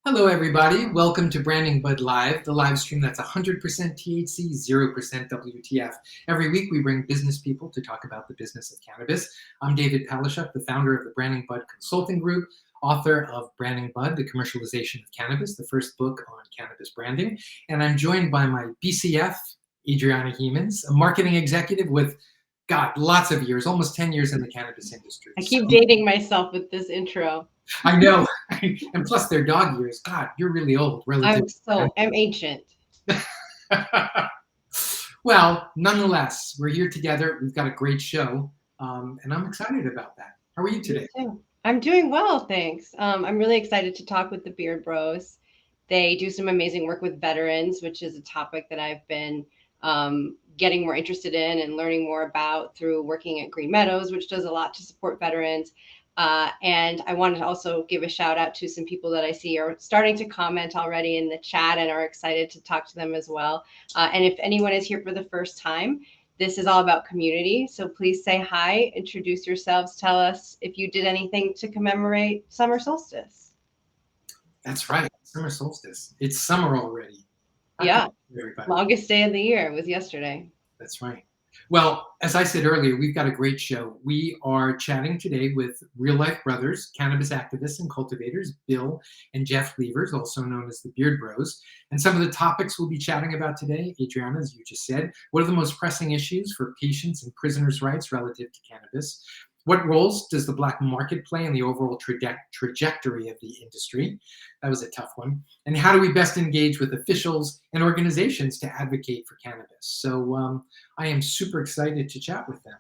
Hello, everybody. Welcome to Branding Bud Live, the live stream that's 100% THC, 0% WTF. Every week, we bring business people to talk about the business of cannabis. I'm David Palashuk, the founder of the Branding Bud Consulting Group, author of Branding Bud, the Commercialization of Cannabis, the first book on cannabis branding. And I'm joined by my BCF, Adriana Hemans, a marketing executive with, God, lots of years, almost 10 years in the cannabis industry. I keep dating myself with this intro. I know. And plus their dog years. God, you're really old relative. I'm ancient. Well, nonetheless, we're here together. We've got a great show, and I'm excited about that. How are you today? I'm doing well, thanks. I'm really excited to talk with the Beard Bros. They do some amazing work with veterans, which is a topic that I've been getting more interested in and learning more about through working at Green Meadows, which does a lot to support veterans. And I wanted to also give a shout out to some people that I see are starting to comment already in the chat and are excited to talk to them as well. And if anyone is here for the first time, this is all about community. So please say hi, introduce yourselves, tell us if you did anything to commemorate summer solstice. That's right, summer solstice. It's summer already. Yeah, longest day of the year was yesterday. That's right. Well, as I said earlier, we've got a great show. We are chatting today with real-life brothers, cannabis activists and cultivators, Bill and Jeff Levers, also known as the Beard Bros. And some of the topics we'll be chatting about today, Adriana, as you just said, what are the most pressing issues for patients and prisoners' rights relative to cannabis? What roles does the black market play in the overall trajectory of the industry? That was a tough one. And how do we best engage with officials and organizations to advocate for cannabis? So I am super excited to chat with them.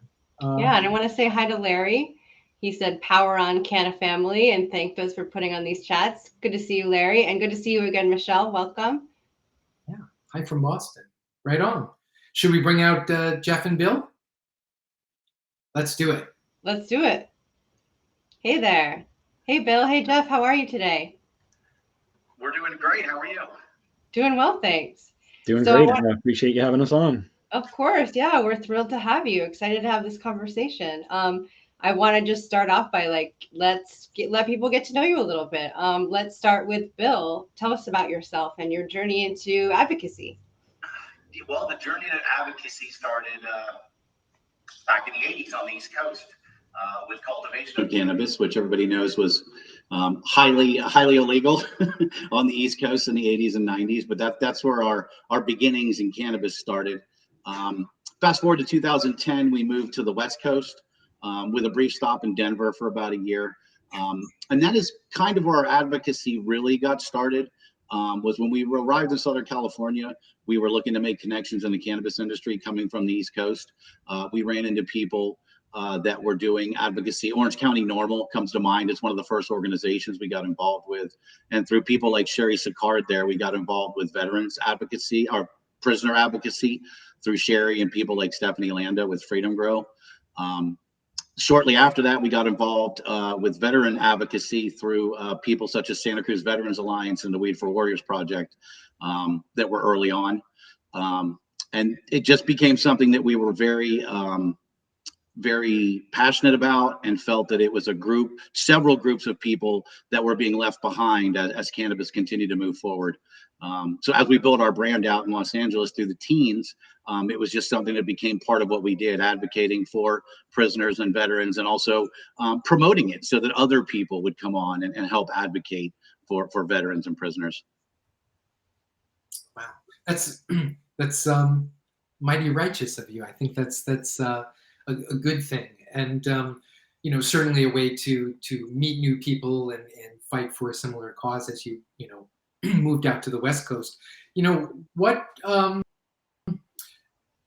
Yeah, and I want to say hi to Larry. He said, power on Canna family, and thanked us for putting on these chats. Good to see you, Larry, and good to see you again, Michelle. Welcome. Yeah, hi from Boston. Right on. Should we bring out Jeff and Bill? Let's do it. Let's do it. Hey there. Hey, Bill. Hey, Jeff. How are you today? We're doing great. How are you? Doing well, thanks. Doing great. I appreciate you having us on. Of course. Yeah, we're thrilled to have you. Excited to have this conversation. I want to just start off by let people get to know you a little bit. Let's start with Bill. Tell us about yourself and your journey into advocacy. Well, the journey to advocacy started back in the 80s on the East Coast with cultivation of cannabis, which everybody knows was highly illegal on the East Coast in the 80s and 90s. But that's where our beginnings in cannabis started. Fast forward to 2010, we moved to the West Coast with a brief stop in Denver for about a year. And that is kind of where our advocacy really got started, was when we arrived in Southern California. We were looking to make connections in the cannabis industry coming from the East Coast. We ran into people that were doing advocacy. Orange County Normal comes to mind. It's one of the first organizations we got involved with. And through people like Sherry Sicard there, we got involved with veterans advocacy, or prisoner advocacy, through Sherry and people like Stephanie Landa with Freedom Grow. Shortly after that, we got involved with veteran advocacy through people such as Santa Cruz Veterans Alliance and the Weed for Warriors Project that were early on. And it just became something that we were very passionate about, and felt that it was several groups of people that were being left behind as cannabis continued to move forward. So as we built our brand out in Los Angeles through the teens, it was just something that became part of what we did, advocating for prisoners and veterans, and also promoting it so that other people would come on and help advocate for veterans and prisoners. Wow, that's mighty righteous of you. I think that's a good thing, and certainly a way to meet new people and fight for a similar cause as you moved out to the West Coast. What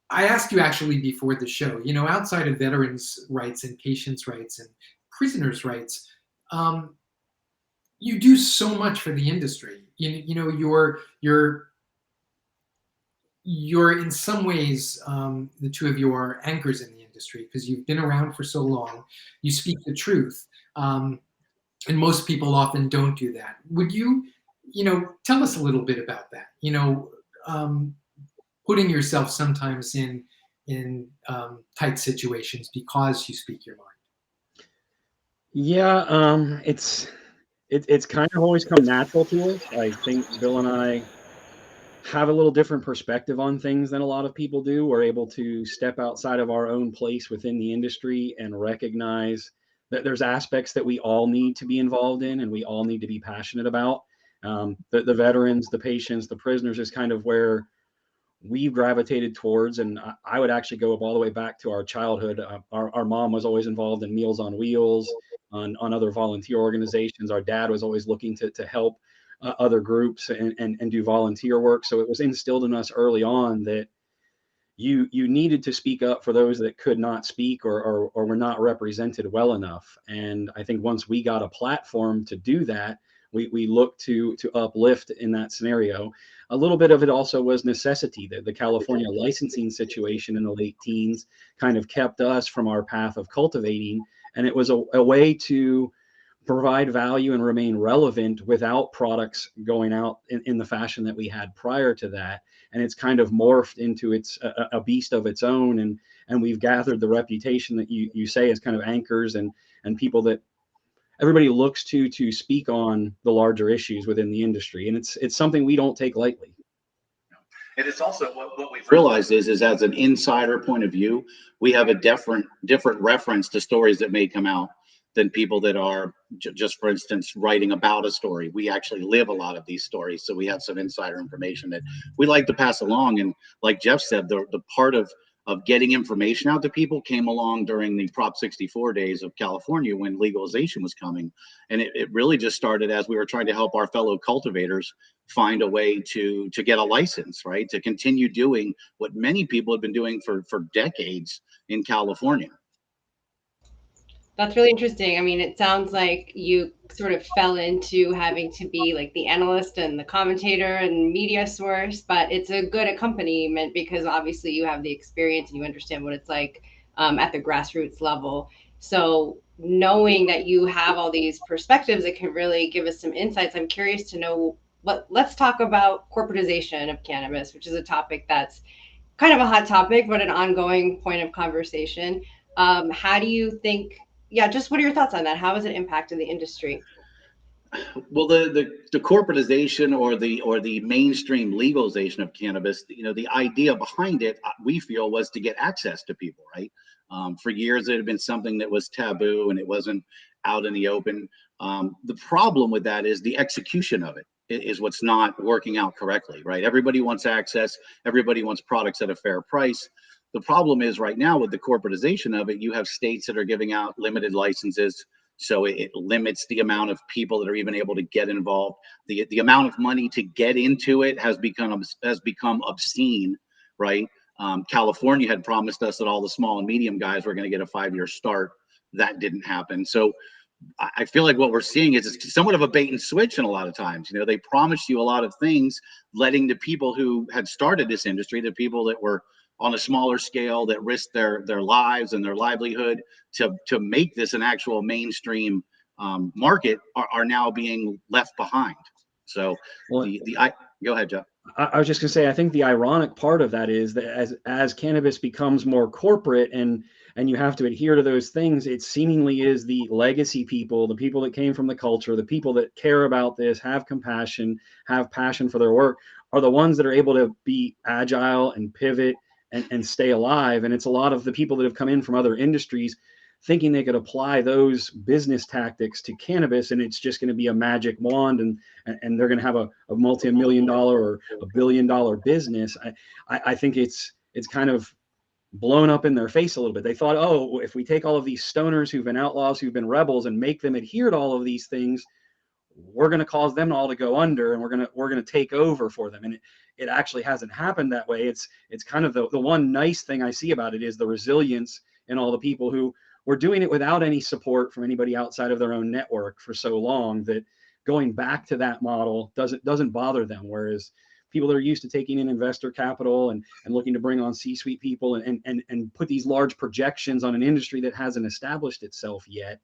I asked you actually before the show, outside of veterans' rights and patients' rights and prisoners' rights, you do so much for the industry. You're in some ways, the two of you are anchors in the industry because you've been around for so long. You speak the truth, and most people often don't do that. Would you, tell us a little bit about that? Putting yourself sometimes in tight situations because you speak your mind. Yeah, it's it's kind of always come natural to us. I think Bill and I have a little different perspective on things than a lot of people do. We're able to step outside of our own place within the industry and recognize that there's aspects that we all need to be involved in and we all need to be passionate about. The veterans, the patients, the prisoners is kind of where we've gravitated towards. And I would actually go all the way back to our childhood. Our mom was always involved in Meals on Wheels, on other volunteer organizations. Our dad was always looking to help other groups and do volunteer work. So it was instilled in us early on that you needed to speak up for those that could not speak or were not represented well enough. And I think once we got a platform to do that, we looked to uplift in that scenario. A little bit of it also was necessity. The California licensing situation in the late teens kind of kept us from our path of cultivating, and it was a way to provide value and remain relevant without products going out in the fashion that we had prior to that. And it's kind of morphed into a beast of its own. And we've gathered the reputation that you say as kind of anchors and people that everybody looks to speak on the larger issues within the industry. And it's something we don't take lightly. And it's also what we've realized is as an insider point of view, we have a different reference to stories that may come out than people that are just, for instance, writing about a story. We actually live a lot of these stories, so we have some insider information that we like to pass along. And like Jeff said, the part of getting information out to people came along during the Prop 64 days of California when legalization was coming. And it really just started as we were trying to help our fellow cultivators find a way to get a license, right? To continue doing what many people have been doing for decades in California. That's really interesting. I mean, it sounds like you sort of fell into having to be like the analyst and the commentator and media source, but it's a good accompaniment because obviously you have the experience and you understand what it's like at the grassroots level. So knowing that you have all these perspectives that can really give us some insights, I'm curious to know let's talk about corporatization of cannabis, which is a topic that's kind of a hot topic, but an ongoing point of conversation. How do you think, just what are your thoughts on that? How has it impacted the industry? Well, the corporatization or the mainstream legalization of cannabis, the idea behind it, we feel, was to get access to people, right? For years, it had been something that was taboo and it wasn't out in the open. The problem with that is the execution of it is what's not working out correctly, right? Everybody wants access. Everybody wants products at a fair price. The problem is right now with the corporatization of it, you have states that are giving out limited licenses. So it limits the amount of people that are even able to get involved. The amount of money to get into it has become obscene, right? California had promised us that all the small and medium guys were going to get a 5-year start. That didn't happen. So I feel like what we're seeing is it's somewhat of a bait and switch. And a lot of times, they promised you a lot of things, letting the people who had started this industry, the people that were on a smaller scale, that risked their lives and their livelihood to make this an actual mainstream market, are now being left behind. So go ahead, Jeff. I was just going to say, I think the ironic part of that is that as cannabis becomes more corporate and you have to adhere to those things, it seemingly is the legacy people, the people that came from the culture, the people that care about this, have compassion, have passion for their work, are the ones that are able to be agile and pivot and stay alive. And it's a lot of the people that have come in from other industries thinking they could apply those business tactics to cannabis, and it's just going to be a magic wand, and they're going to have a multi-million-dollar or $1 billion business. I think it's kind of blown up in their face a little bit. They thought, oh, if we take all of these stoners who've been outlaws, who've been rebels, and make them adhere to all of these things, we're going to cause them all to go under, and we're going to take over for them. And it actually hasn't happened that way. It's kind of the one nice thing I see about it is the resilience in all the people who were doing it without any support from anybody outside of their own network for so long, that going back to that model doesn't bother them. Whereas people that are used to taking in investor capital and looking to bring on C-suite people and put these large projections on an industry that hasn't established itself yet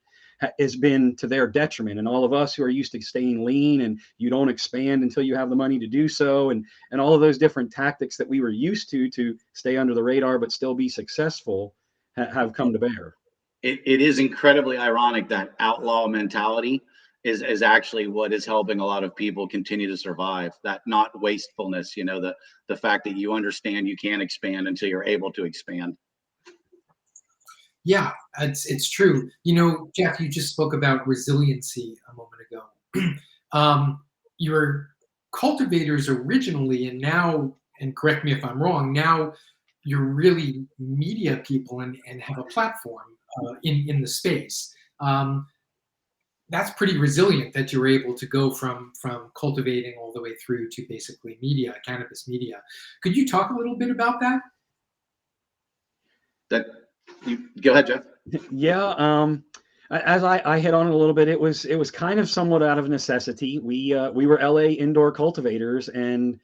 has been to their detriment. And all of us who are used to staying lean and you don't expand until you have the money to do so, and all of those different tactics that we were used to stay under the radar but still be successful have come to bear. It is incredibly ironic, that outlaw mentality is actually what is helping a lot of people continue to survive. That not wastefulness, the fact that you understand you can't expand until you're able to expand. Yeah, it's true. Jeff, you just spoke about resiliency a moment ago. Your cultivators originally, and now, and correct me if I'm wrong, now you're really media people and have a platform in the space. That's pretty resilient that you're able to go from cultivating all the way through to basically media, cannabis media. Could you talk a little bit about that? That you go ahead, Jeff. Yeah, as I hit on it a little bit, it was kind of somewhat out of necessity. We were LA indoor cultivators and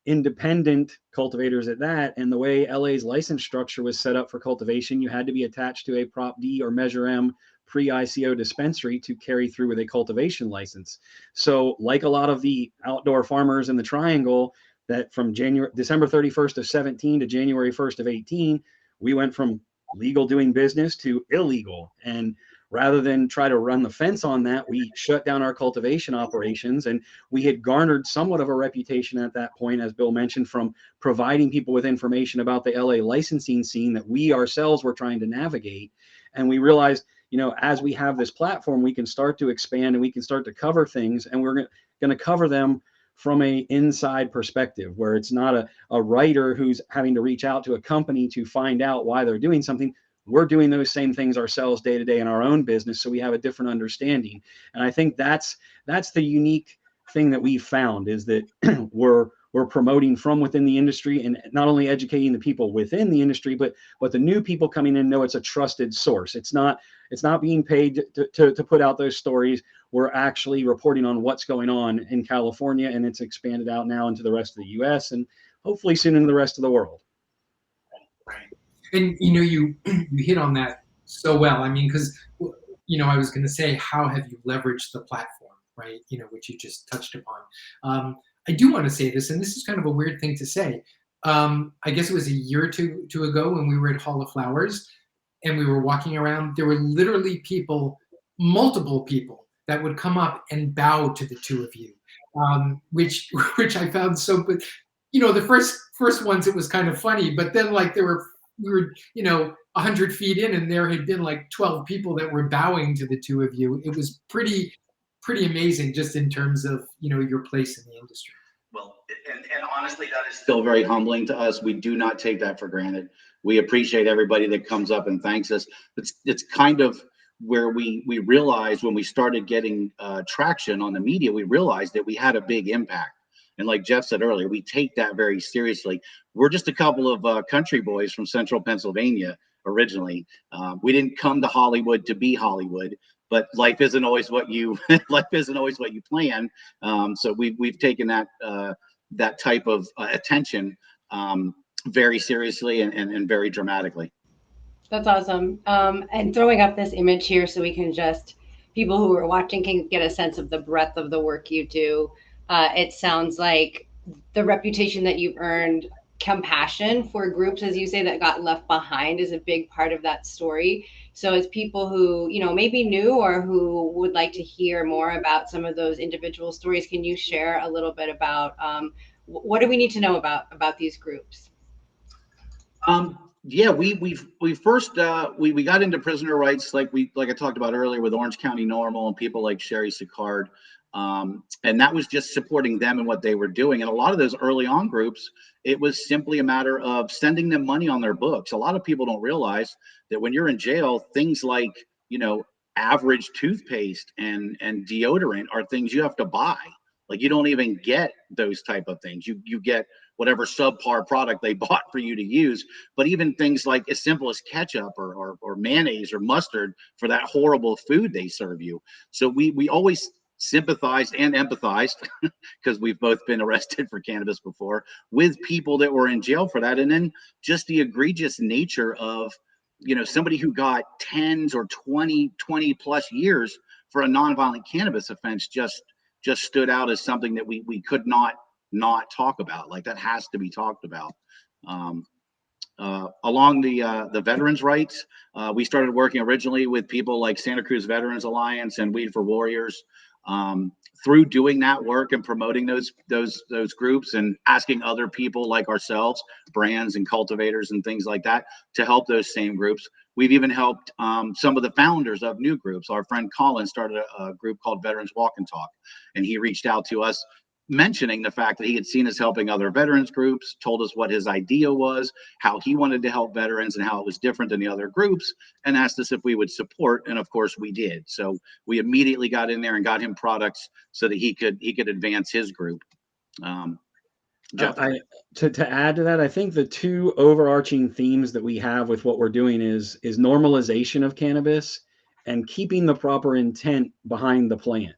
independent cultivators at that. And the way LA's license structure was set up for cultivation, you had to be attached to a Prop D or Measure M pre-ICO dispensary to carry through with a cultivation license. So, like a lot of the outdoor farmers in the Triangle, that from December 31st of 17 to January 1st of 18, we went from legal doing business to illegal. And rather than try to run the fence on that, we shut down our cultivation operations. And we had garnered somewhat of a reputation at that point, as Bill mentioned, from providing people with information about the LA licensing scene that we ourselves were trying to navigate. And we realized, as we have this platform, we can start to expand and we can start to cover things, and we're going to cover them from a inside perspective, where it's not a writer who's having to reach out to a company to find out why they're doing something. We're doing those same things ourselves day to day in our own business, so we have a different understanding. And I think that's the unique thing that we've found, is that we're promoting from within the industry, and not only educating the people within the industry, but the new people coming in know it's a trusted source. It's not being paid to put out those stories. We're actually reporting on what's going on in California, and it's expanded out now into the rest of the U.S. and hopefully soon into the rest of the world. Right. And you hit on that so well. I mean, because I was going to say, how have you leveraged the platform, right? Which you just touched upon. I do want to say this, and this is kind of a weird thing to say. I guess it was a year or two ago when we were at Hall of Flowers, and we were walking around. There were literally multiple people, that would come up and bow to the two of you, which I found so. But the first ones, it was kind of funny, but then like we were 100 feet in, and there had been like 12 people that were bowing to the two of you. It was pretty amazing, just in terms of your place in the industry. Well, and honestly, that is still very humbling to us. We do not take that for granted. We appreciate everybody that comes up and thanks us. It's kind of where we realized, when we started getting traction on the media, we realized that we had a big impact. And like Jeff said earlier, we take that very seriously. We're just a couple of country boys from central Pennsylvania originally. We didn't come to Hollywood to be Hollywood, but life isn't always what you plan. So we've taken that type of attention very seriously and very dramatically. That's awesome. And throwing up this image here so we can people who are watching can get a sense of the breadth of the work you do. It sounds like the reputation that you've earned, compassion for groups, as you say, that got left behind, is a big part of that story. So as people who, maybe new or who would like to hear more about some of those individual stories, can you share a little bit about what do we need to know about these groups? Yeah, we first we got into prisoner rights, like I talked about earlier, with Orange County Normal and people like Sherry Sicard, and that was just supporting them and what they were doing. And a lot of those early on groups, it was simply a matter of sending them money on their books. A lot of people don't realize that when you're in jail, things like average toothpaste and deodorant are things you have to buy. Like, you don't even get those type of things. You get whatever subpar product they bought for you to use. But even things like as simple as ketchup or mayonnaise or mustard for that horrible food they serve you. So we always sympathized and empathized, because we've both been arrested for cannabis before, with people that were in jail for that. And then just the egregious nature of somebody who got 10s or 20 plus years for a nonviolent cannabis offense just stood out as something that we could not talk about. Like, that has to be talked about. Along the veterans' rights, we started working originally with people like Santa Cruz Veterans Alliance and Weed for Warriors. through doing that work and promoting those groups and asking other people like ourselves, brands and cultivators and things like that, to help those same groups. We've even helped some of the founders of new groups. Our friend Colin started a group called Veterans Walk and Talk, and he reached out to us mentioning the fact that he had seen us helping other veterans groups, told us what his idea was, how he wanted to help veterans and how it was different than the other groups, and asked us if we would support. And of course we did. So we immediately got in there and got him products so that he could advance his group. Jeff? To add to that, I think the two overarching themes that we have with what we're doing is normalization of cannabis and keeping the proper intent behind the plant.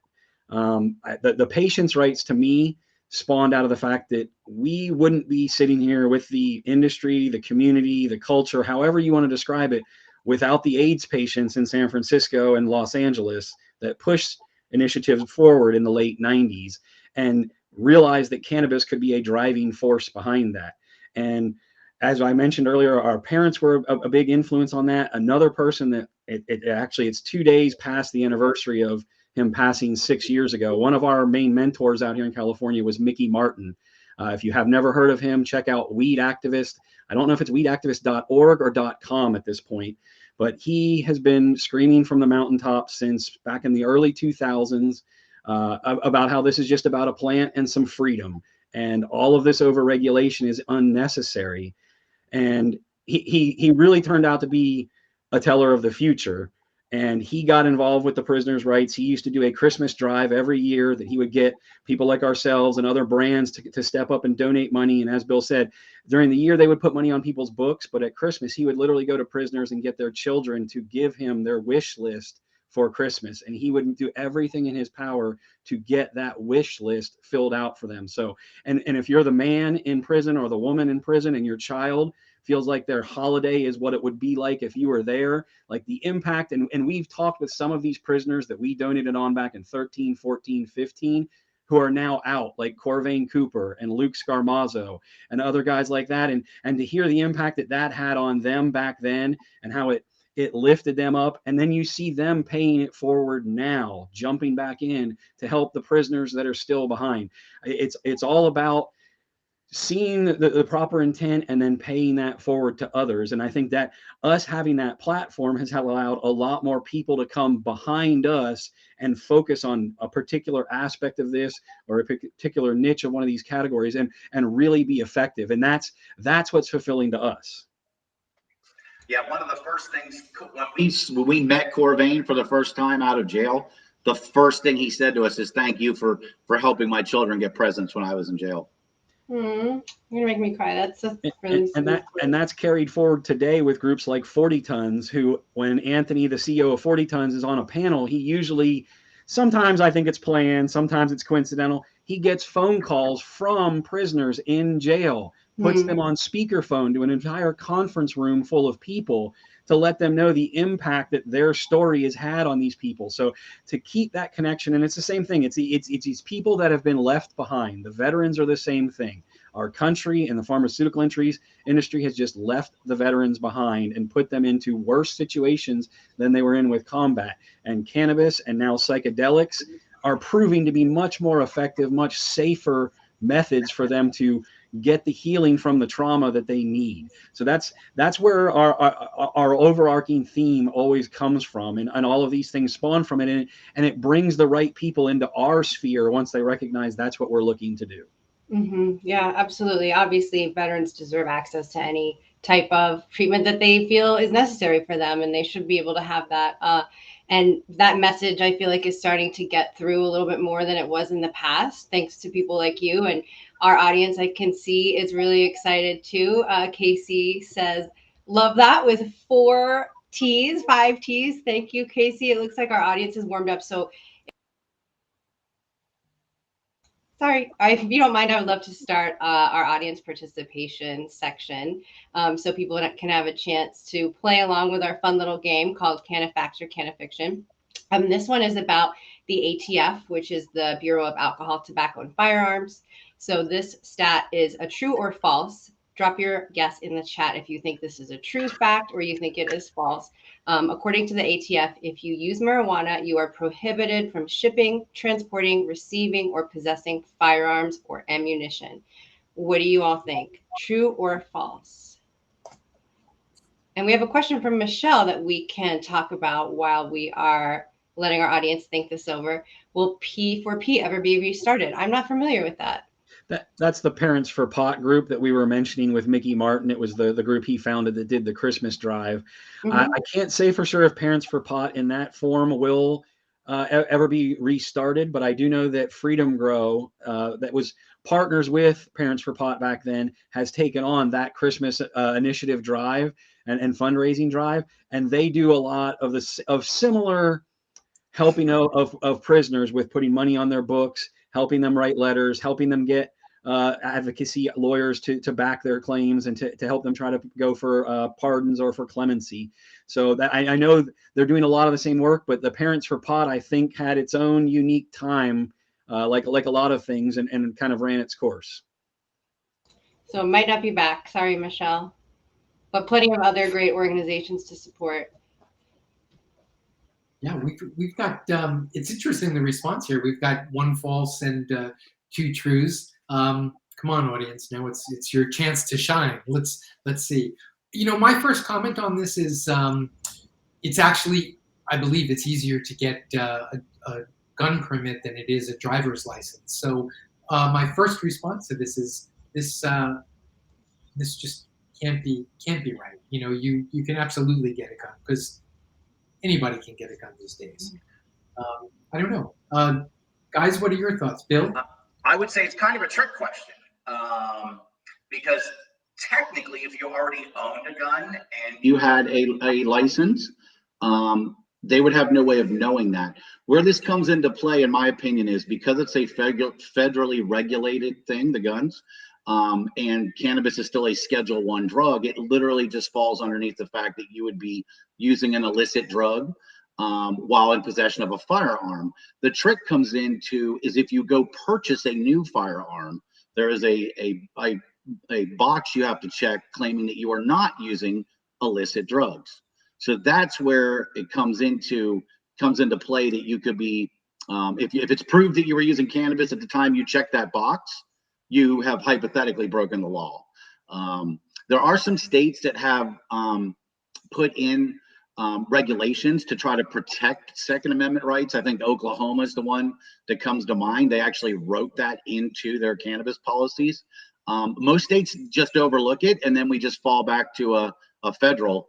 The patient's rights, to me, spawned out of the fact that we wouldn't be sitting here with the industry, the community, the culture, however you want to describe it, without the AIDS patients in San Francisco and Los Angeles that pushed initiatives forward in the late 90s and realized that cannabis could be a driving force behind that. And as I mentioned earlier, our parents were a big influence on that. Another person that it's 2 days past the anniversary of him passing 6 years ago. One of our main mentors out here in California was Mickey Martin. If you have never heard of him, check out Weed Activist. I don't know if it's weedactivist.org or .com at this point, but he has been screaming from the mountaintops since back in the early 2000s about how this is just about a plant and some freedom. And all of this overregulation is unnecessary. And he really turned out to be a teller of the future. And he got involved with the prisoners' rights. He used to do a Christmas drive every year that he would get people like ourselves and other brands to step up and donate money. And as Bill said, during the year, they would put money on people's books. But at Christmas, he would literally go to prisoners and get their children to give him their wish list for Christmas. And he would do everything in his power to get that wish list filled out for them. So, and if you're the man in prison or the woman in prison and your child feels like their holiday is what it would be like if you were there, like the impact. And we've talked with some of these prisoners that we donated on back in 13, 14, 15, who are now out, like Corvain Cooper and Luke Scarmazzo and other guys like that. And to hear the impact that had on them back then and how it lifted them up. And then you see them paying it forward now, jumping back in to help the prisoners that are still behind. It's all about seeing the proper intent and then paying that forward to others. And I think that us having that platform has allowed a lot more people to come behind us and focus on a particular aspect of this or a particular niche of one of these categories and really be effective. And that's what's fulfilling to us. Yeah, one of the first things when we met Corvain for the first time out of jail, the first thing he said to us is, "Thank you for helping my children get presents when I was in jail." You're gonna make me cry. That's a really and that's carried forward today with groups like 40 Tons, who, when Anthony, the CEO of 40 Tons, is on a panel, he usually, sometimes I think it's planned, sometimes it's coincidental, he gets phone calls from prisoners in jail, puts them on speakerphone to an entire conference room full of people to let them know the impact that their story has had on these people. So to keep that connection, and it's the same thing. It's these people that have been left behind. The veterans are the same thing. Our country and the pharmaceutical industry has just left the veterans behind and put them into worse situations than they were in with combat. And cannabis and now psychedelics are proving to be much more effective, much safer methods for them to get the healing from the trauma that they need. So that's where our overarching theme always comes from, and all of these things spawn from it, and it brings the right people into our sphere once they recognize that's what we're looking to do. Yeah, absolutely. Obviously, veterans deserve access to any type of treatment that they feel is necessary for them, and they should be able to have that. And that message, I feel like, is starting to get through a little bit more than it was in the past, thanks to people like you. And our audience, I can see, is really excited too. Casey says, love that, with 5 T's. Thank you, Casey. It looks like our audience is warmed up. So sorry, if you don't mind, I would love to start our audience participation section so people can have a chance to play along with our fun little game called Canna-Facts or Canna-Fiction. This one is about the ATF, which is the Bureau of Alcohol, Tobacco, and Firearms. So this stat is a true or false. Drop your guess in the chat if you think this is a true fact or you think it is false. According to the ATF, if you use marijuana, you are prohibited from shipping, transporting, receiving, or possessing firearms or ammunition. What do you all think? True or false? And we have a question from Michelle that we can talk about while we are letting our audience think this over. Will P4P ever be restarted? I'm not familiar with that. That's the Parents for Pot group that we were mentioning with Mickey Martin. It was the group he founded that did the Christmas drive. I can't say for sure if Parents for Pot in that form will ever be restarted, but I do know that Freedom Grow, that was partners with Parents for Pot back then, has taken on that Christmas initiative drive and fundraising drive, and they do a lot of similar helping of prisoners with putting money on their books, helping them write letters, helping them get advocacy lawyers to back their claims and to help them try to go for pardons or for clemency. So that I know they're doing a lot of the same work, but the Parents for Pot, I think, had its own unique time, like a lot of things, and kind of ran its course. So it might not be back. Sorry, Michelle. But plenty of other great organizations to support. Yeah, we've got, it's interesting, the response here. We've got one false and two trues. Come on, audience, now it's your chance to shine. Let's see. My first comment on this is it's actually, I believe it's easier to get a gun permit than it is a driver's license. So my first response to this is this just can't be right. You can absolutely get a gun because anybody can get a gun these days. I don't know. Guys, what are your thoughts? Bill? I would say it's kind of a trick question because technically if you already owned a gun and you had a license, they would have no way of knowing that. Where this comes into play, in my opinion, is because it's a federally regulated thing, the guns, and cannabis is still a Schedule I drug, it literally just falls underneath the fact that you would be using an illicit drug while in possession of a firearm. The trick comes into is if you go purchase a new firearm, there is a box you have to check claiming that you are not using illicit drugs. So that's where it comes into play that you could be, if it's proved that you were using cannabis at the time you checked that box, you have hypothetically broken the law. There are some states that have put in regulations to try to protect Second Amendment rights. I think Oklahoma is the one that comes to mind. They actually wrote that into their cannabis policies. Most states just overlook it, and then we just fall back to a federal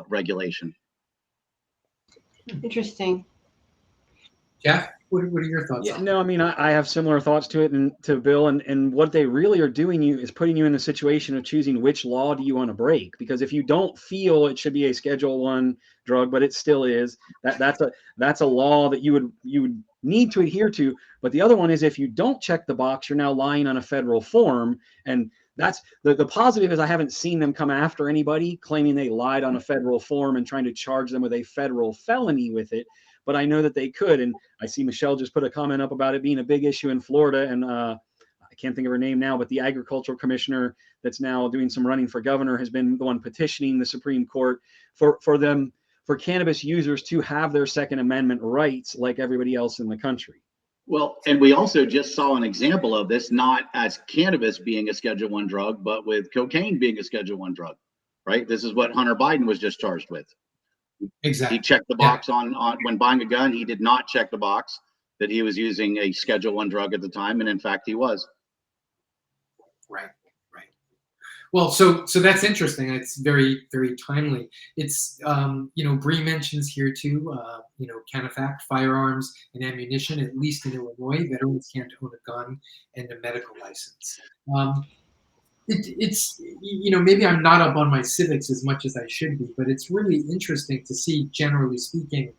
regulation. Interesting. Jeff, what are your thoughts? Yeah, no, I mean, I have similar thoughts to it and to Bill, and what they really are doing is putting you in the situation of choosing which law do you want to break. Because if you don't feel it should be a Schedule I drug, but it still is, that's a law that you would need to adhere to. But the other one is if you don't check the box, you're now lying on a federal form. And that's the positive is I haven't seen them come after anybody claiming they lied on a federal form and trying to charge them with a federal felony with it. But I know that they could. And I see Michelle just put a comment up about it being a big issue in Florida. And I can't think of her name now, but the agricultural commissioner that's now doing some running for governor has been the one petitioning the Supreme Court for cannabis users to have their Second Amendment rights like everybody else in the country. Well, and we also just saw an example of this, not as cannabis being a Schedule I drug, but with cocaine being a Schedule I drug, right? This is what Hunter Biden was just charged with. Exactly. He checked the box on when buying a gun. He did not check the box that he was using a Schedule I drug at the time, and in fact, he was. Right. Well, so that's interesting. It's very, very timely. It's Bree mentions here too. CANAFAC, firearms and ammunition. At least in Illinois, veterans can't own a gun and a medical license. It's maybe I'm not up on my civics as much as I should be, but it's really interesting to see, generally speaking,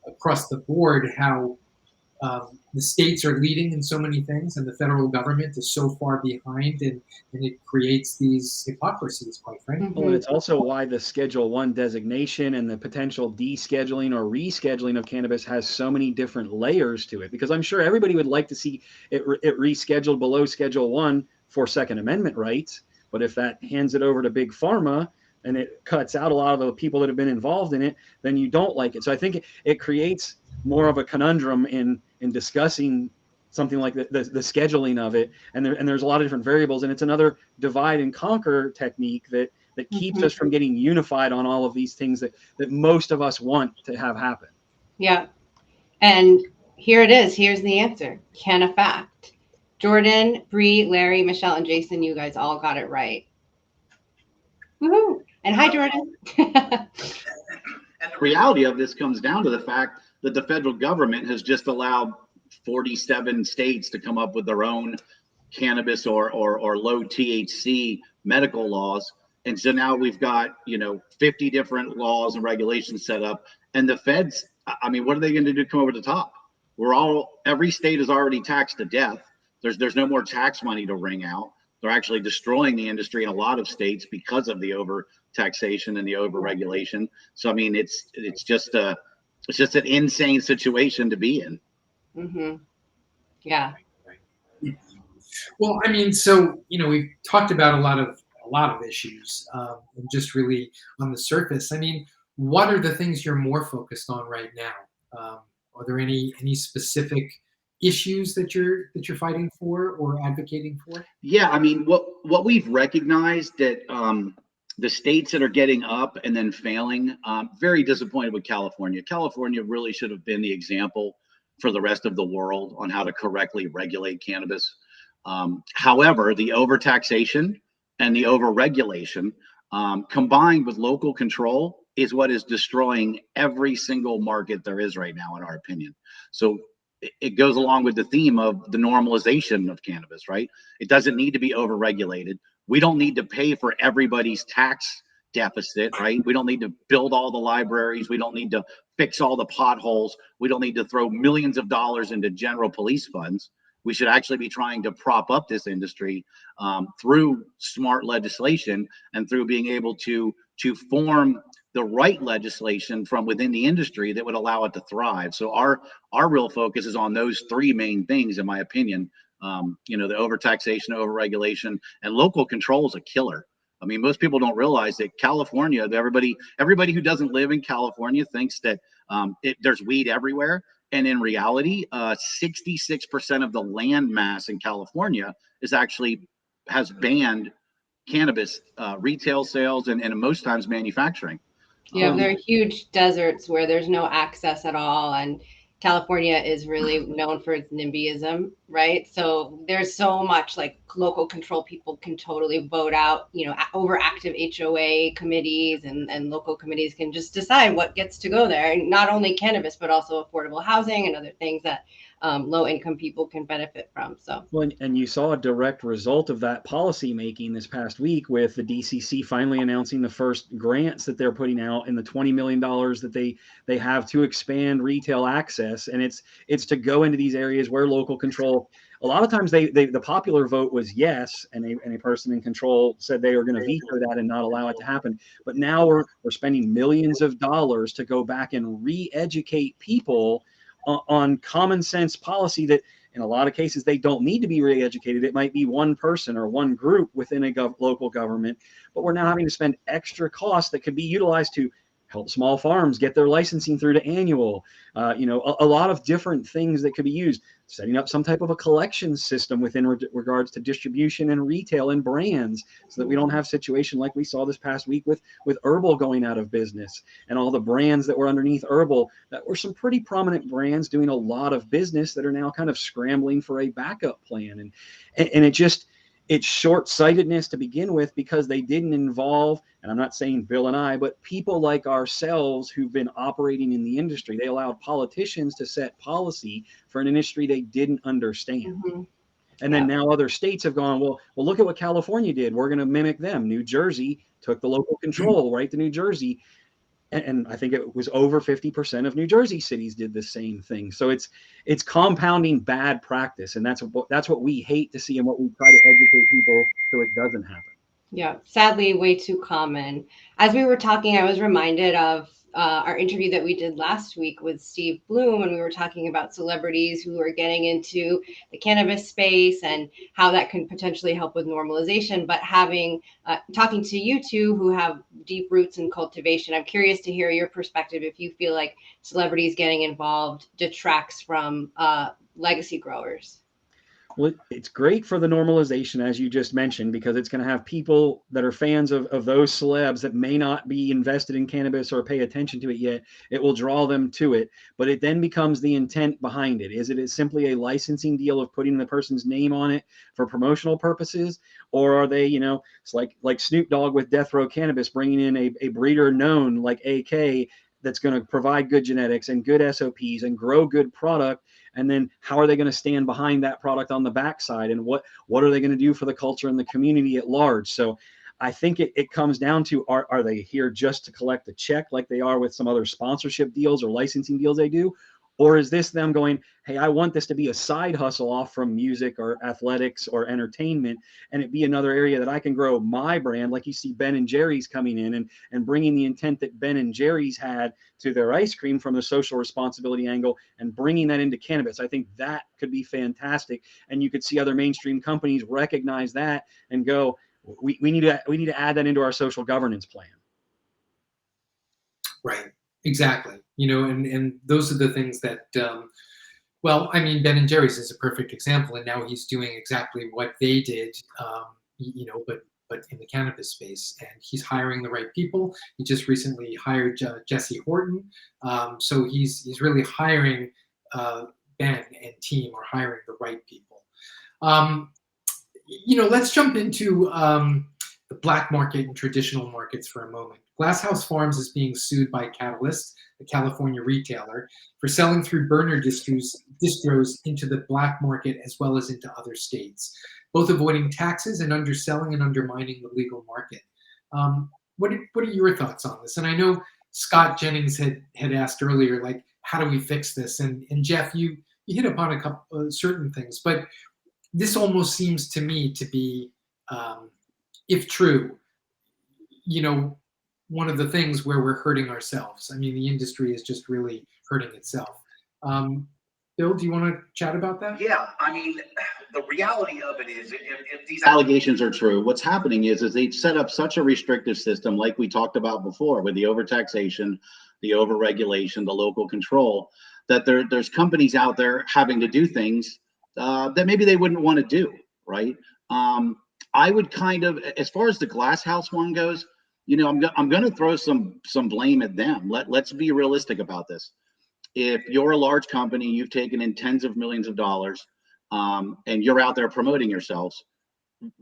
across the board, how the states are leading in so many things, and the federal government is so far behind, and it creates these hypocrisies, quite frankly. Well, and it's also why the Schedule I designation and the potential descheduling or rescheduling of cannabis has so many different layers to it, because I'm sure everybody would like to see it rescheduled below Schedule I for Second Amendment rights. But if that hands it over to big pharma and it cuts out a lot of the people that have been involved in it, then you don't like it. So I think it creates more of a conundrum in discussing something like the scheduling of it. And there's a lot of different variables, and it's another divide and conquer technique that keeps us from getting unified on all of these things that most of us want to have happen. Yeah. And here it is. Here's the answer. Can a fact. Jordan, Bree, Larry, Michelle, and Jason, you guys all got it right. Woohoo! And hi, Jordan. And the reality of this comes down to the fact that the federal government has just allowed 47 states to come up with their own cannabis or low THC medical laws. And so now we've got, 50 different laws and regulations set up. And the feds, I mean, what are they going to do to come over the top? Every state is already taxed to death. There's no more tax money to wring out. They're actually destroying the industry in a lot of states because of the over taxation and the over regulation. So I mean, it's just an insane situation to be in. Mm-hmm. Yeah. Well, I mean, so we've talked about a lot of issues, and just really on the surface. I mean, what are the things you're more focused on right now? Are there any specific issues that you're fighting for or advocating for? Yeah, I mean, what we've recognized that the states that are getting up and then failing, very disappointed with California. California really should have been the example for the rest of the world on how to correctly regulate cannabis. However, the overtaxation and the overregulation, combined with local control, is what is destroying every single market there is right now, in our opinion. So it goes along with the theme of the normalization of cannabis, right? It doesn't need to be overregulated. We don't need to pay for everybody's tax deficit, right? We don't need to build all the libraries. We don't need to fix all the potholes. We don't need to throw millions of dollars into general police funds. We should actually be trying to prop up this industry through smart legislation and through being able to form the right legislation from within the industry that would allow it to thrive. So our real focus is on those three main things, in my opinion. The overtaxation, overregulation, and local control is a killer. I mean, most people don't realize that California, everybody who doesn't live in California thinks that there's weed everywhere. And in reality, 66% of the land mass in California has banned cannabis retail sales and most times manufacturing. Yeah, there are huge deserts where there's no access at all. And California is really known for its NIMBYism, right? So there's so much like local control. People can totally vote out, overactive HOA committees and local committees can just decide what gets to go there. And not only cannabis, but also affordable housing and other things that low income people can benefit from. So, well, and you saw a direct result of that policy making this past week with the DCC finally announcing the first grants that they're putting out in the $20 million that they have to expand retail access. And it's to go into these areas where local control, a lot of times the popular vote was yes, and a person in control said they were going to veto that and not allow it to happen. But now we're spending millions of dollars to go back and re-educate people on common sense policy that in a lot of cases they don't need to be re-educated. It might be one person or one group within a local government, but we're now having to spend extra costs that could be utilized to help small farms get their licensing through to annual, a lot of different things that could be used, setting up some type of a collection system within regards to distribution and retail and brands so that we don't have situation like we saw this past week with Herbal going out of business and all the brands that were underneath Herbal that were some pretty prominent brands doing a lot of business that are now kind of scrambling for a backup plan. And it's short-sightedness to begin with because they didn't involve, and I'm not saying Bill and I, but people like ourselves who've been operating in the industry. They allowed politicians to set policy for an industry they didn't understand. Mm-hmm. And then now other states have gone, well, look at what California did. We're going to mimic them. New Jersey took the local control right to New Jersey. And I think it was over 50% of New Jersey cities did the same thing. So it's compounding bad practice, and that's what we hate to see, and what we try to educate people so it doesn't happen. Yeah, sadly, way too common. As we were talking, I was reminded of our interview that we did last week with Steve Bloom, and we were talking about celebrities who are getting into the cannabis space and how that can potentially help with normalization. But having talking to you two who have deep roots in cultivation, I'm curious to hear your perspective if you feel like celebrities getting involved detracts from legacy growers. Well, it's great for the normalization, as you just mentioned, because it's going to have people that are fans of those celebs that may not be invested in cannabis or pay attention to it yet. It will draw them to it, but it then becomes the intent behind it. Is it simply a licensing deal of putting the person's name on it for promotional purposes? Or are they, it's like Snoop Dogg with Death Row Cannabis, bringing in a breeder known like AK that's going to provide good genetics and good SOPs and grow good product. And then how are they going to stand behind that product on the backside? And what are they going to do for the culture and the community at large? So I think it comes down to, are they here just to collect a check like they are with some other sponsorship deals or licensing deals they do? Or is this them going, hey, I want this to be a side hustle off from music or athletics or entertainment, and it be another area that I can grow my brand, like you see Ben and Jerry's coming in and bringing the intent that Ben and Jerry's had to their ice cream from the social responsibility angle and bringing that into cannabis. I think that could be fantastic. And you could see other mainstream companies recognize that and go, we need to add that into our social governance plan. Right. Exactly. And those are the things that, well, I mean, Ben and Jerry's is a perfect example, and now he's doing exactly what they did, but in the cannabis space, and he's hiring the right people. He just recently hired Jesse Horton, so he's really hiring Ben and team are hiring the right people. Let's jump into the black market and traditional markets for a moment. Glasshouse Farms is being sued by Catalyst, a California retailer, for selling through burner distros into the black market as well as into other states, both avoiding taxes and underselling and undermining the legal market. What are your thoughts on this? And I know Scott Jennings had asked earlier, like, how do we fix this? And Jeff, you hit upon a couple certain things, but this almost seems to me to be, if true, one of the things where we're hurting ourselves. I mean, the industry is just really hurting itself. Bill, do you want to chat about that? Yeah, I mean, the reality of it is, if these allegations are true, what's happening is they've set up such a restrictive system, like we talked about before, with the overtaxation, the overregulation, the local control, that there's companies out there having to do things that maybe they wouldn't want to do, right? I would kind of, as far as the Glass House one goes, I'm going to throw some blame at them. Let's be realistic about this. If you're a large company, you've taken in tens of millions of dollars, and you're out there promoting yourselves,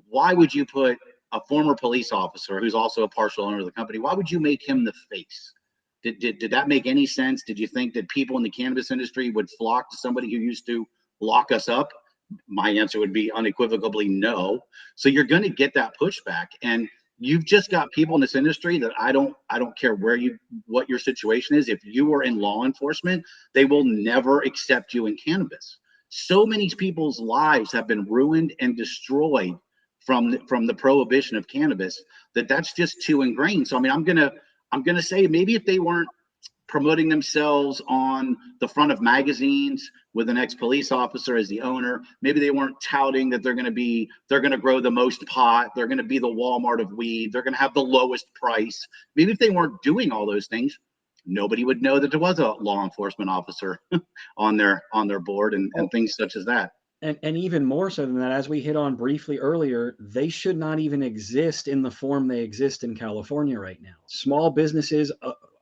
why would you put a former police officer who's also a partial owner of the company, why would you make him the face? Did that make any sense? Did you think that people in the cannabis industry would flock to somebody who used to lock us up? My answer would be unequivocally no. So you're going to get that pushback, and you've just got people in this industry that I don't care what your situation is. If you are in law enforcement, they will never accept you in cannabis. So many people's lives have been ruined and destroyed from the prohibition of cannabis that's just too ingrained. So I mean, I'm gonna say, maybe if they weren't promoting themselves on the front of magazines with an ex-police officer as the owner, maybe they weren't touting that they're going to grow the most pot, they're going to be the Walmart of weed, they're going to have the lowest price. Maybe if they weren't doing all those things, nobody would know that there was a law enforcement officer on their board and things such as that. And even more so than that, as we hit on briefly earlier, they should not even exist in the form they exist in California right now. Small businesses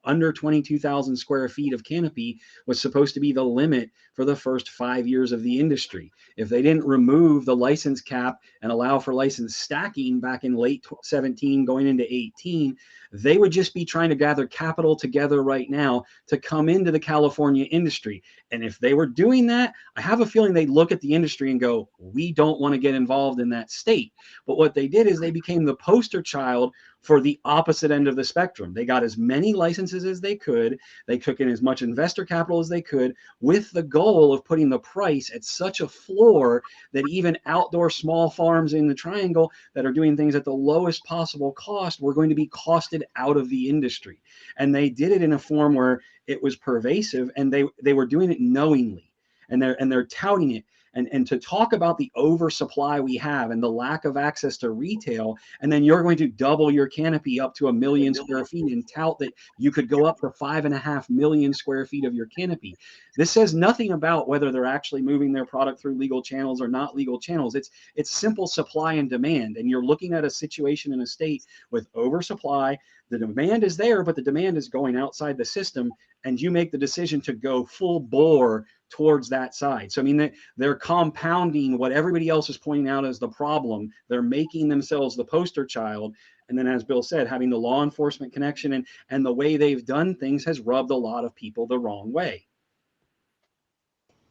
under 22,000 square feet of canopy was supposed to be the limit for the first 5 years of the industry. If they didn't remove the license cap and allow for license stacking back in late 17 going into 18, they would just be trying to gather capital together right now to come into the California industry. And if they were doing that, I have a feeling they'd look at the industry and go, we don't want to get involved in that state. But what they did is they became the poster child for the opposite end of the spectrum. They got as many licenses as they could. They took in as much investor capital as they could with the goal of putting the price at such a floor that even outdoor small farms in the triangle that are doing things at the lowest possible cost were going to be costed out of the industry. And they did it in a form where it was pervasive, and they were doing it knowingly, and they're touting it. And to talk about the oversupply we have and the lack of access to retail, and then you're going to double your canopy up to 1 million square feet and tout that you could go up to 5.5 million square feet of your canopy. This says nothing about whether they're actually moving their product through legal channels or not legal channels. It's simple supply and demand. And you're looking at a situation in a state with oversupply. The demand is there, but the demand is going outside the system, and you make the decision to go full bore towards that side. So I mean, they're compounding what everybody else is pointing out as the problem. They're making themselves the poster child. And then, as Bill said, having the law enforcement connection and the way they've done things has rubbed a lot of people the wrong way.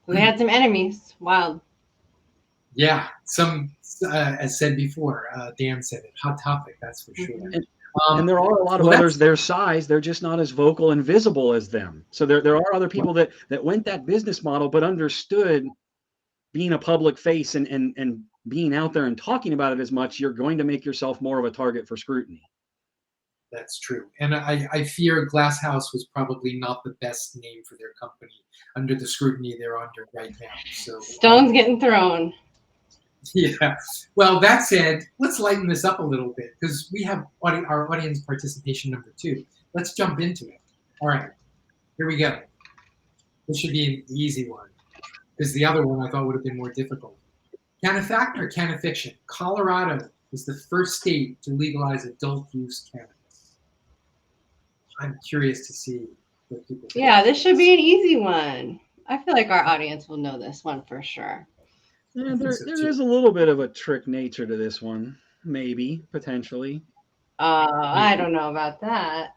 We had some enemies. Wild. Yeah, some, as said before, Dan said it, hot topic, that's for sure. And there are a lot of others their size. They're just not as vocal and visible as them. So there are other people that went that business model, but understood being a public face and being out there and talking about it as much, you're going to make yourself more of a target for scrutiny. That's true. And I fear Glass House was probably not the best name for their company under the scrutiny they're under right now. So Stones getting thrown. Yeah. Well, that said, let's lighten this up a little bit because we have our audience participation number 2. Let's jump into it. All right. Here we go. This should be an easy one because the other one I thought would have been more difficult. Canafact or Canafiction? Colorado is the first state to legalize adult use cannabis. I'm curious to see what people think. Yeah, this should be an easy one. I feel like our audience will know this one for sure. Yeah, there is a little bit of a trick nature to this one, maybe, potentially. I don't know about that.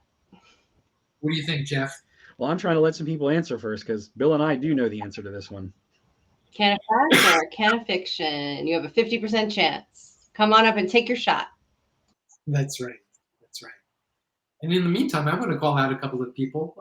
What do you think, Jeff? Well, I'm trying to let some people answer first because Bill and I do know the answer to this one. Canafact or Canafiction? You have a 50% chance. Come on up and take your shot. That's right. That's right. And in the meantime, I want to call out a couple of people.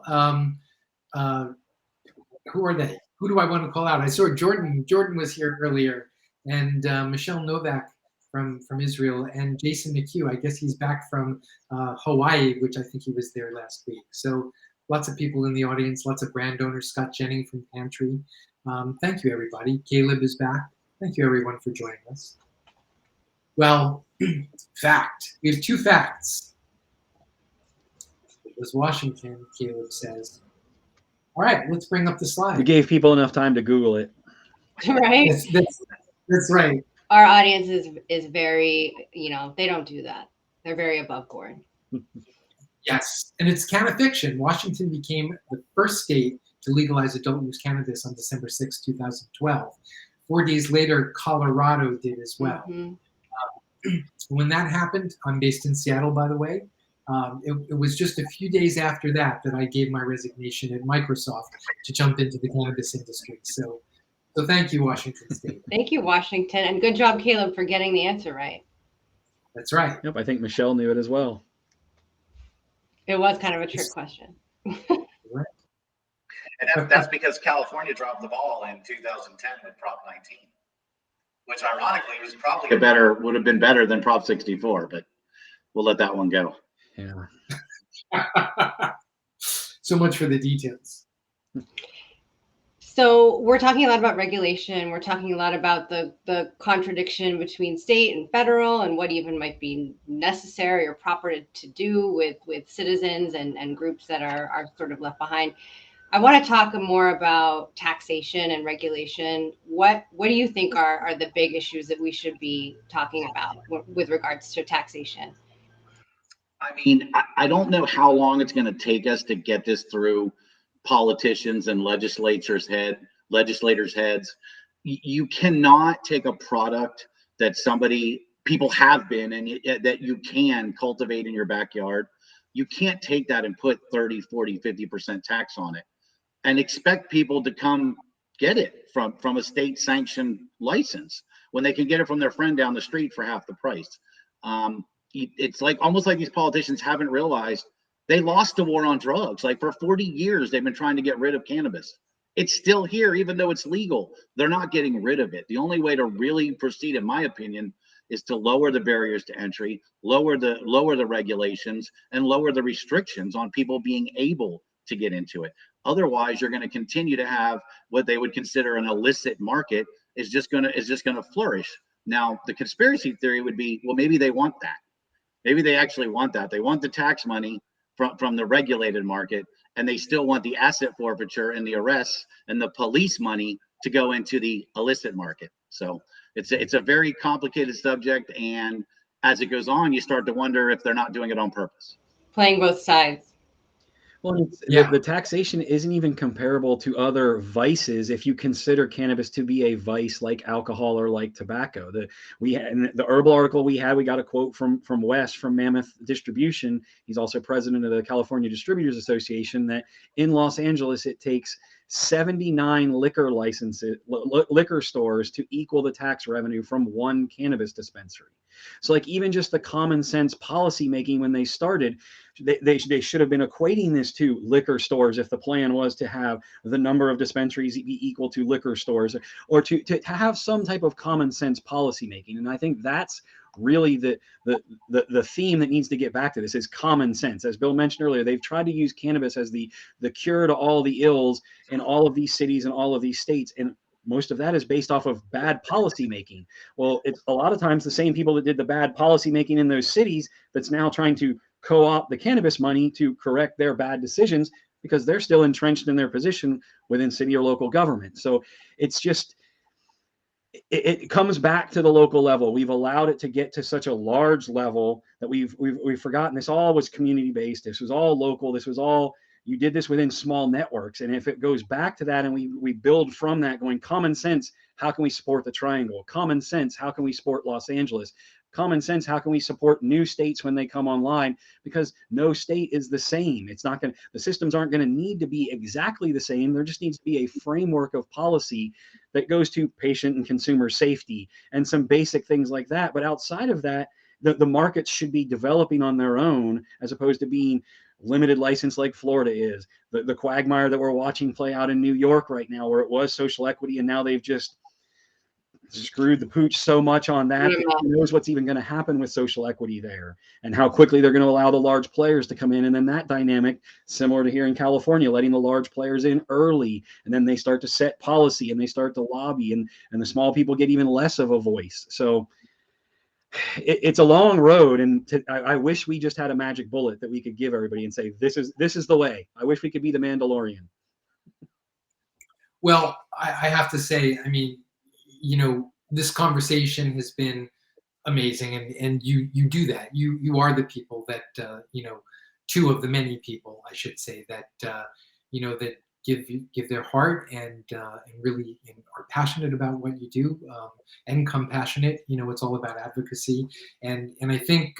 Who are they? Who do I want to call out? I saw Jordan. Jordan was here earlier, and Michelle Novak from Israel, and Jason McHugh. I guess he's back from Hawaii, which I think he was there last week. So lots of people in the audience, lots of brand owners. Scott Jennings from Pantry. Thank you, everybody. Caleb is back. Thank you, everyone, for joining us. Well, fact. We have 2 facts. It was Washington, Caleb says. All right, let's bring up the slide. We gave people enough time to Google it. Right? That's right. Our audience is very, they don't do that. They're very above board. Yes, and it's Canafiction. Washington became the first state to legalize adult use cannabis on December 6, 2012. 4 days later, Colorado did as well. Mm-hmm. When that happened, I'm based in Seattle, by the way. It was just a few days after that I gave my resignation at Microsoft to jump into the cannabis industry. So thank you, Washington State. Thank you, Washington. And good job, Caleb, for getting the answer right. That's right. Yep, I think Michelle knew it as well. It was kind of a trick question. Right. And that's because California dropped the ball in 2010 with Prop 19, which ironically was probably would have been better than Prop 64, but we'll let that one go. Yeah. So much for the details. So we're talking a lot about regulation. We're talking a lot about the contradiction between state and federal and what even might be necessary or proper to do with citizens and groups that are sort of left behind. I want to talk more about taxation and regulation. What do you think are the big issues that we should be talking about with regards to taxation? I mean, I don't know how long it's going to take us to get this through politicians and legislators' heads. You cannot take a product that people have been and that you can cultivate in your backyard. You can't take that and put 30, 40, 50% tax on it and expect people to come get it from a state sanctioned license when they can get it from their friend down the street for half the price. it's like almost like these politicians haven't realized they lost the war on drugs. Like for 40 years, they've been trying to get rid of cannabis. It's still here, even though it's legal. They're not getting rid of it. The only way to really proceed, in my opinion, is to lower the barriers to entry, lower the regulations, and lower the restrictions on people being able to get into it. Otherwise, you're going to continue to have what they would consider an illicit market is just going to flourish. Now, the conspiracy theory would be, well, maybe they want that. Maybe they actually want that. They want the tax money from the regulated market, and they still want the asset forfeiture and the arrests and the police money to go into the illicit market. So it's a very complicated subject, and as it goes on, you start to wonder if they're not doing it on purpose. Playing both sides. Well, the taxation isn't even comparable to other vices if you consider cannabis to be a vice like alcohol or like tobacco. In the herbal article we got a quote from Wes from Mammoth Distribution. He's also president of the California Distributors Association, that in Los Angeles it takes 79 liquor stores to equal the tax revenue from one cannabis dispensary. So like even just the common sense policy making when they started, they should have been equating this to liquor stores if the plan was to have the number of dispensaries be equal to liquor stores, or to have some type of common sense policy making. And I think that's really the theme that needs to get back to this is common sense. As Bill mentioned earlier, they've tried to use cannabis as the cure to all the ills in all of these cities and all of these states. And most of that is based off of bad policy making. Well, it's a lot of times the same people that did the bad policy making in those cities that's now trying to co-opt the cannabis money to correct their bad decisions, because they're still entrenched in their position within city or local government. So it's just, it comes back to the local level. We've allowed it to get to such a large level that we've forgotten this all was community based. This was all local. This was all, you did this within small networks. And if it goes back to that and we build from that, going common sense, how can we support the Triangle? Common sense, how can we support Los Angeles? Common sense, how can we support new states when they come online? Because no state is the same. It's not going to, the systems aren't going to need to be exactly the same. There just needs to be a framework of policy that goes to patient and consumer safety and some basic things like that. But outside of that, the markets should be developing on their own, as opposed to being limited license like Florida is. The quagmire that we're watching play out in New York right now, where it was social equity, and now they've just screwed the pooch so much on that, that who knows what's even going to happen with social equity there, and how quickly they're going to allow the large players to come in. And then that dynamic, similar to here in California, letting the large players in early, and then they start to set policy and they start to lobby, and the small people get even less of a voice. So it's a long road, and I wish we just had a magic bullet that we could give everybody and say, this is the way. I wish we could be the Mandalorian. Well, I have to say, I mean, this conversation has been amazing, and you do that. You are the people that two of the many people, I should say, that that give their heart and really are passionate about what you do, and compassionate. It's all about advocacy, and I think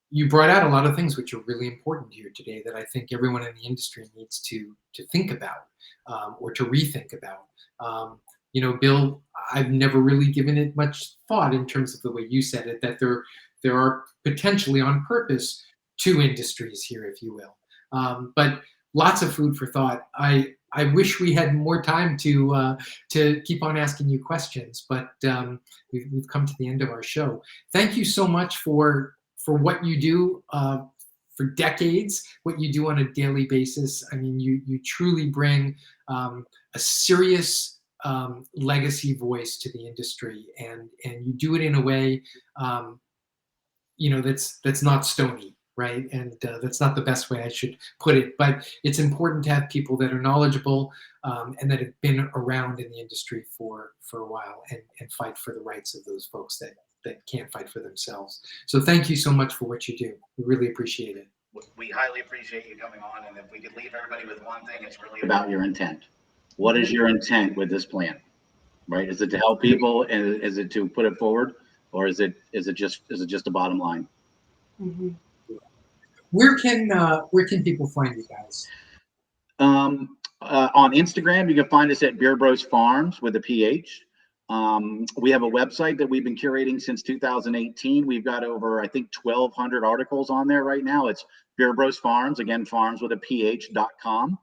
you brought out a lot of things which are really important here today that I think everyone in the industry needs to think about, or to rethink about. Bill, I've never really given it much thought in terms of the way you said it, that there are potentially on purpose two industries here, if you will. But lots of food for thought. I wish we had more time to keep on asking you questions, but we've come to the end of our show. Thank you so much for what you do for decades, what you do on a daily basis. I mean, you truly bring a serious legacy voice to the industry, and you do it in a way that's not stony, right? And that's not the best way I should put it, but it's important to have people that are knowledgeable, and that have been around in the industry for a while, and fight for the rights of those folks that can't fight for themselves. So thank you so much for what you do. We really appreciate it. We highly appreciate you coming on, and if we could leave everybody with one thing, it's really about your intent. What is your intent with this plan, right? Is it to help people, and is it to put it forward, or is it just a bottom line? Mm-hmm. Where can people find you guys? On Instagram, you can find us at Beard Bros Pharms with a PH. We have a website that we've been curating since 2018. We've got over, I think, 1,200 articles on there right now. It's Beer Bros Pharms, again, Pharms with a PH.com.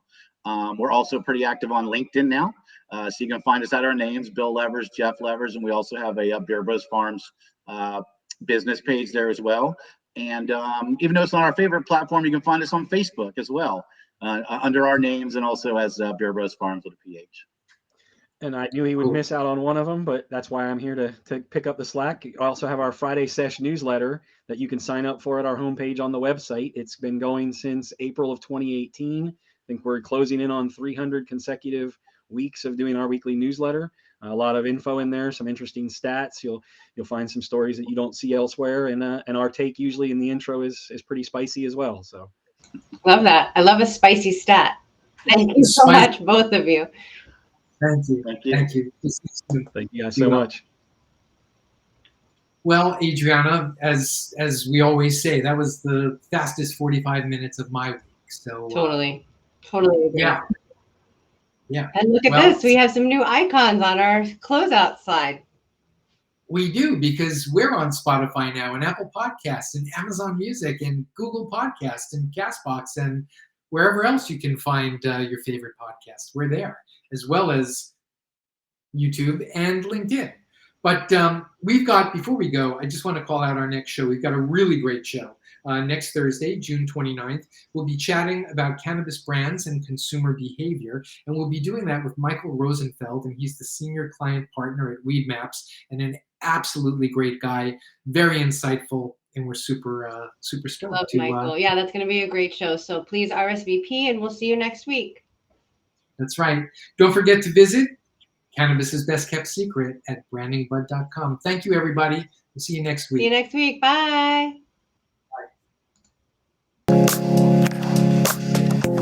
We're also pretty active on LinkedIn now. So you can find us at our names, Bill Levers, Jeff Levers, and we also have a Beer Bros Farms business page there as well. And even though it's not our favorite platform, you can find us on Facebook as well, under our names and also as Beer Bros Farms with a PH. And I knew he would miss out on one of them, but that's why I'm here to pick up the slack. We also have our Friday Sesh newsletter that you can sign up for at our homepage on the website. It's been going since April of 2018. I think we're closing in on 300 consecutive weeks of doing our weekly newsletter. A lot of info in there, some interesting stats. You'll find some stories that you don't see elsewhere, and our take usually in the intro is pretty spicy as well. So, love that. I love a spicy stat. Thank you so much, both of you. Thank you. Thank you. Thank you. thank you guys so much. Well, Adriana, as we always say, that was the fastest 45 minutes of my week. So Totally agree. Yeah. And look at this, we have some new icons on our closeout slide. We do, because we're on Spotify now, and Apple Podcasts, and Amazon Music, and Google Podcasts, and Castbox, and wherever else you can find your favorite podcasts. We're there, as well as YouTube and LinkedIn. But we've got, before we go, I just want to call out our next show. We've got a really great show. Next Thursday, June 29th, we'll be chatting about cannabis brands and consumer behavior. And we'll be doing that with Michael Rosenfeld, and he's the senior client partner at Weed Maps, and an absolutely great guy, very insightful, and we're super stoked. Love Michael. Yeah, that's going to be a great show. So please RSVP, and we'll see you next week. That's right. Don't forget to visit Cannabis's Best Kept Secret at brandingbud.com. Thank you, everybody. We'll see you next week. See you next week. Bye.